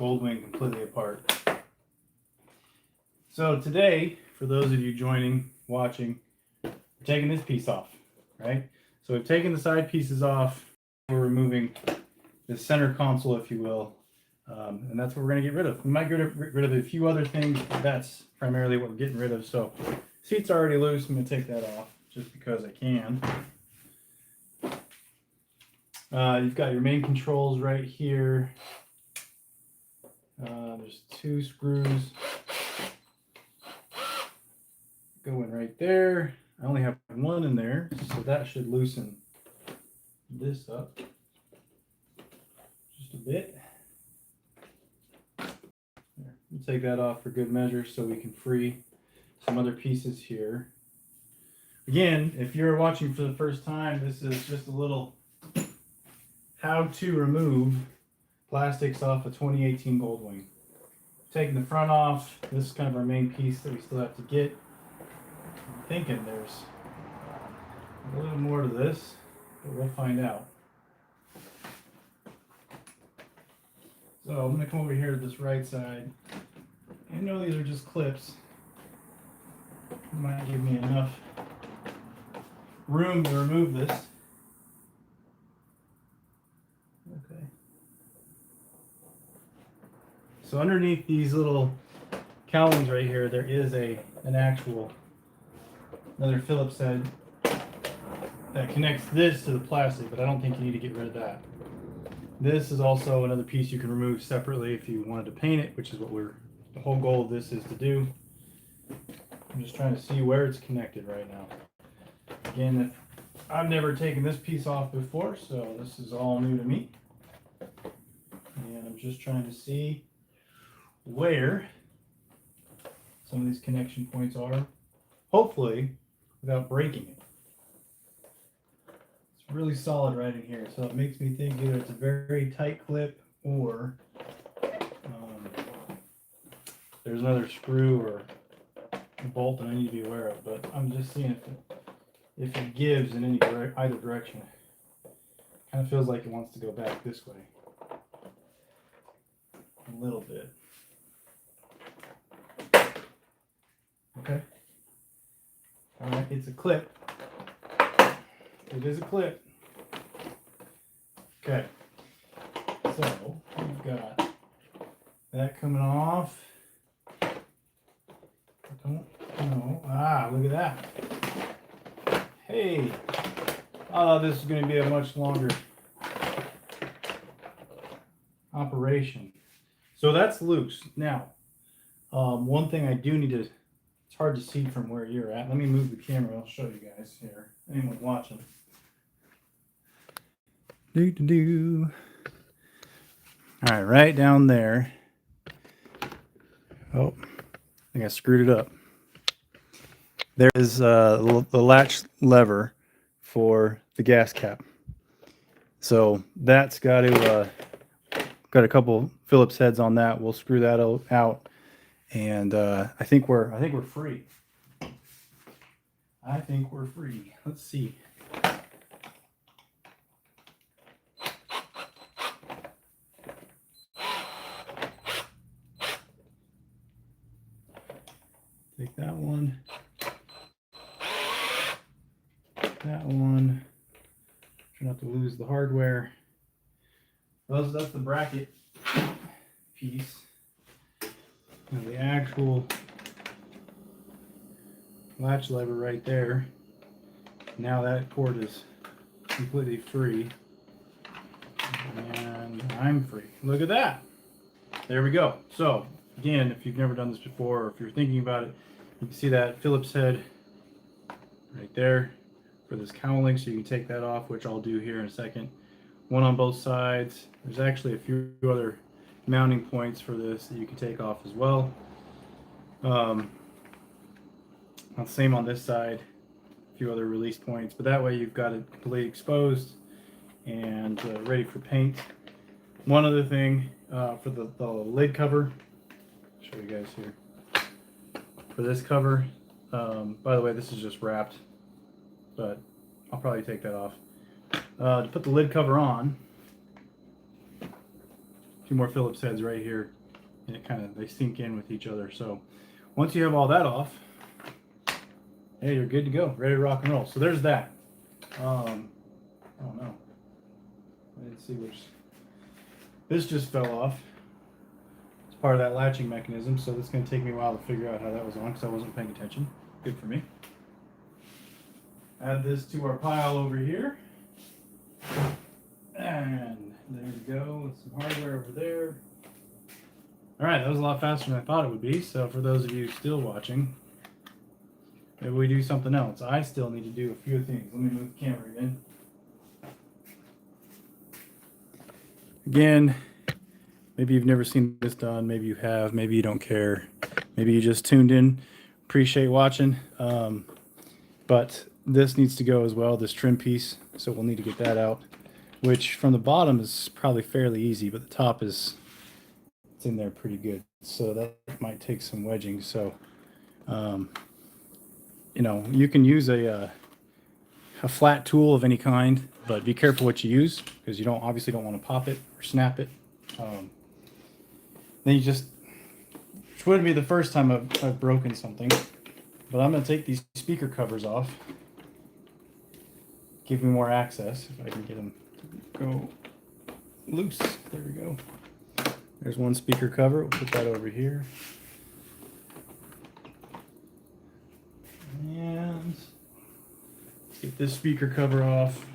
Goldwing completely apart. So today, for those of you watching, we're taking this piece off, right? So we've taken the side pieces off. We're removing the center console, if you will, and that's what we're going to get rid of. We might get rid of a few other things, but that's primarily what we're getting rid of. So seat's already loose. I'm going to take that off just because I can. You've got your main controls right here. There's two screws going right there. I only have one in there, so that should loosen this up just a bit. There. We'll take that off for good measure so we can free some other pieces here. Again, if you're watching for the first time, this is just a little how to remove plastics off a 2018 Goldwing. Taking the front off, this is kind of our main piece that we still have to get. I'm thinking there's a little more to this, but we'll find out. So I'm going to come over here to this right side. I know these are just clips. It might give me enough room to remove this. Okay. So underneath these little cowlings right here, there is another Phillips head that connects this to the plastic, but I don't think you need to get rid of that. This is also another piece you can remove separately if you wanted to paint it, which is what the whole goal of this is to do. I'm just trying to see where it's connected right now. Again, I've never taken this piece off before, so this is all new to me. And I'm just trying to see where some of these connection points are, hopefully without breaking it. It's really solid right in here, so it makes me think either it's a very tight clip or there's another screw or a bolt that I need to be aware of, but I'm just seeing if it gives in either direction. It kind of feels like it wants to go back this way a little bit. Okay. All right, it's a clip. It is a clip. Okay. So we've got that coming off. I don't know. Look at that. Hey. This is going to be a much longer operation. So that's loose. Now, one thing I do need to, it's hard to see from where you're at. Let me move the camera. I'll show you guys here. Anyone watching. All right, right down there. Oh, I think I screwed it up. There is the latch lever for the gas cap. So that's got a couple Phillips heads on that. We'll screw that out, and I think we're free. I think we're free. Let's see. Take that one. That one. Try not to lose the hardware. That's the bracket piece. And the actual latch lever right there. Now that cord is completely free. And I'm free. Look at that. There we go. So, again, if you've never done this before, or if you're thinking about it, you can see that Phillips head right there for this cowling, so you can take that off, which I'll do here in a second. One on both sides. There's actually a few other mounting points for this that you can take off as well. Same on this side, a few other release points, but that way you've got it completely exposed and ready for paint. One other thing for the lid cover, I'll show you guys here. For this cover, by the way, this is just wrapped, but I'll probably take that off. To put the lid cover on, two more Phillips heads right here, and they sink in with each other. So once you have all that off, hey, you're good to go, ready to rock and roll. So there's that. I don't know. I didn't see which. This just fell off. It's part of that latching mechanism, so it's going to take me a while to figure out how that was on because I wasn't paying attention. Good for me. Add this to our pile over here. And there we go, with some hardware over there. All right, that was a lot faster than I thought it would be. So for those of you still watching, maybe we do something else. I still need to do a few things. Let me move the camera again. Again, maybe you've never seen this done. Maybe you have. Maybe you don't care. Maybe you just tuned in. Appreciate watching. But this needs to go as well, this trim piece. So we'll need to get that out, which from the bottom is probably fairly easy, but the top is, it's in there pretty good. So that might take some wedging. So, you know, you can use a flat tool of any kind, but be careful what you use because you obviously don't want to pop it or snap it. Then you just, which wouldn't be the first time I've broken something, but I'm going to take these speaker covers off, give me more access if I can get them to go loose. There we go. There's one speaker cover. We'll put that over here. And get this speaker cover off.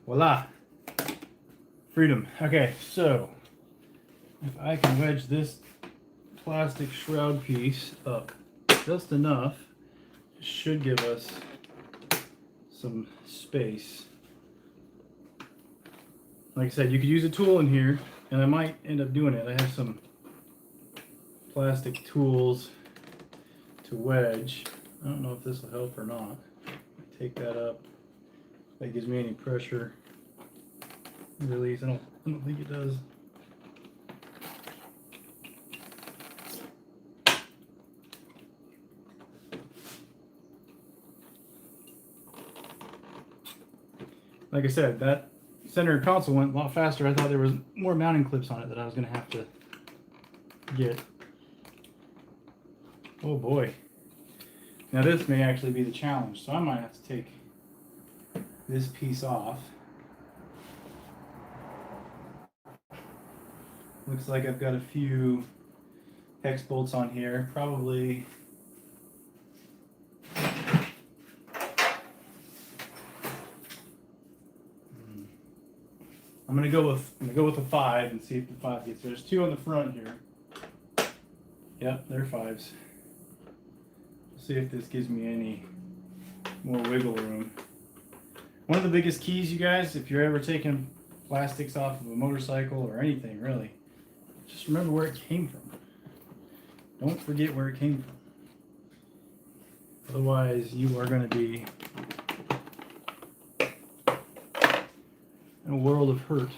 Voila. Freedom. Okay, so if I can wedge this plastic shroud piece up just enough, it should give us some space. Like I said, you could use a tool in here, and I might end up doing it. I have some plastic tools to wedge. I don't know if this will help or not. Take that up. If that gives me any pressure release. I don't think it does. Like I said, that center console went a lot faster. I thought there was more mounting clips on it that I was going to have to get. Oh boy. Now this may actually be the challenge, so I might have to take this piece off. Looks like I've got a few hex bolts on here, probably I'm gonna go with a 5 and see if the 5 gets there. There's 2 on the front here. Yep, they're 5s. See if this gives me any more wiggle room. One of the biggest keys, you guys, if you're ever taking plastics off of a motorcycle or anything really, just remember where it came from. Don't forget where it came from. Otherwise, you are going to be in a world of hurt.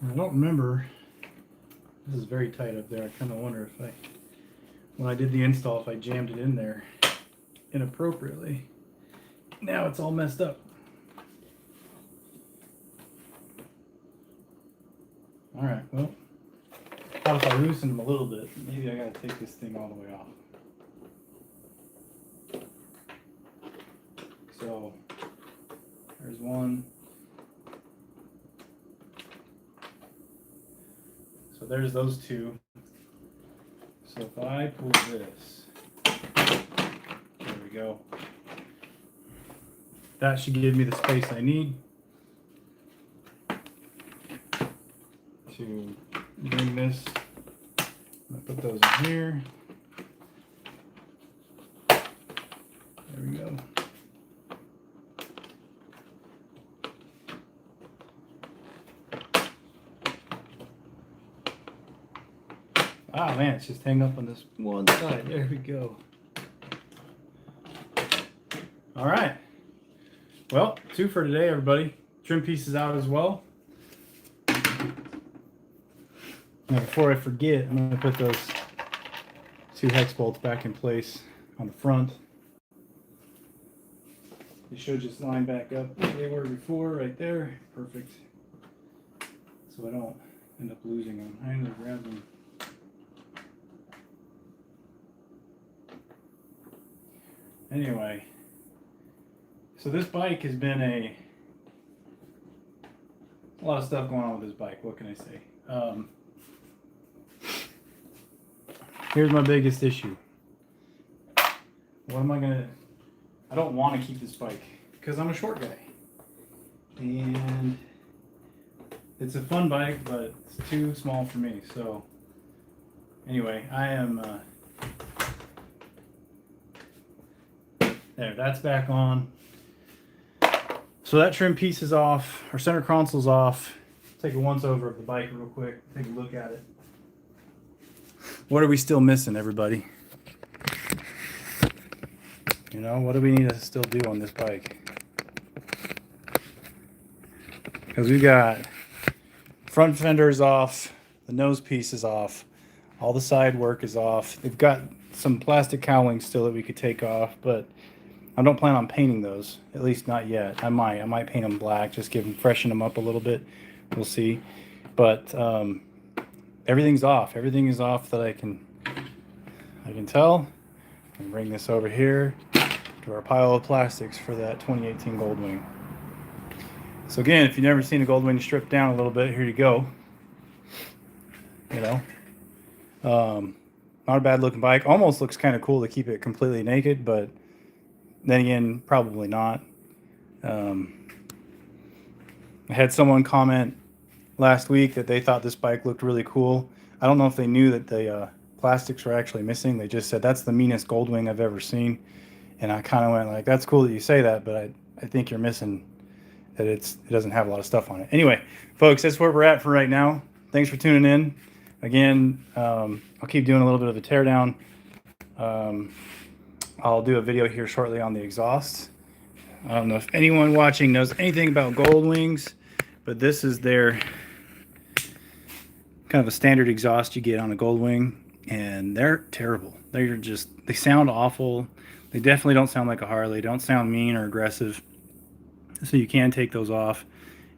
I don't remember. This is very tight up there. I kind of wonder if when I did the install, if I jammed it in there inappropriately. Now it's all messed up. All right, well, how if I loosen them a little bit? Maybe I gotta take this thing all the way off. So there's one. So there's those 2. So if I pull this, there we go. That should give me the space I need to bring this. I'm gonna put those in here. There we go. Ah man, it's just hanging up on this one side. There we go. All right. Well, 2 for today, everybody. Trim pieces out as well. Now before I forget, I'm going to put those 2 hex bolts back in place on the front. They should just line back up where they were before, right there. Perfect. So I don't end up losing them. I ended up grabbing them. Anyway, so this bike has been a lot of stuff going on with this bike. What can I say? Here's my biggest issue. What am I gonna? I don't want to keep this bike because I'm a short guy, and it's a fun bike, but it's too small for me. So anyway, I am. There, that's back on. So that trim piece is off. Our center console's off. Take a once over of the bike real quick. Take a look at it. What are we still missing, everybody? You know, what do we need to still do on this bike? Because we've got front fenders off, the nose piece is off, all the side work is off. They've got some plastic cowlings still that we could take off, but I don't plan on painting those, at least not yet. I might paint them black, just freshen them up a little bit. We'll see. But everything's off. Everything is off that I can tell. And bring this over here to our pile of plastics for that 2018 Goldwing. So again, if you've never seen a Goldwing stripped down a little bit, here you go. You know, not a bad looking bike. Almost looks kind of cool to keep it completely naked, but then again, probably not. I had someone comment last week that they thought this bike looked really cool. I don't know if they knew that the plastics were actually missing. They just said, that's the meanest Goldwing I've ever seen. And I kind of went like, that's cool that you say that, but I think you're missing that it doesn't have a lot of stuff on it. Anyway, folks, that's where we're at for right now. Thanks for tuning in. Again, I'll keep doing a little bit of a teardown. I'll do a video here shortly on the exhaust. I don't know if anyone watching knows anything about Goldwings, but this is their kind of a standard exhaust you get on a Goldwing, and they're terrible. They sound awful. They definitely don't sound like a Harley. Don't sound mean or aggressive. So you can take those off,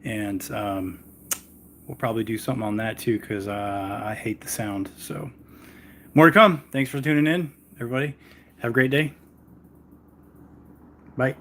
and we'll probably do something on that too, because I hate the sound. So more to come. Thanks for tuning in, everybody. Have a great day. Bye.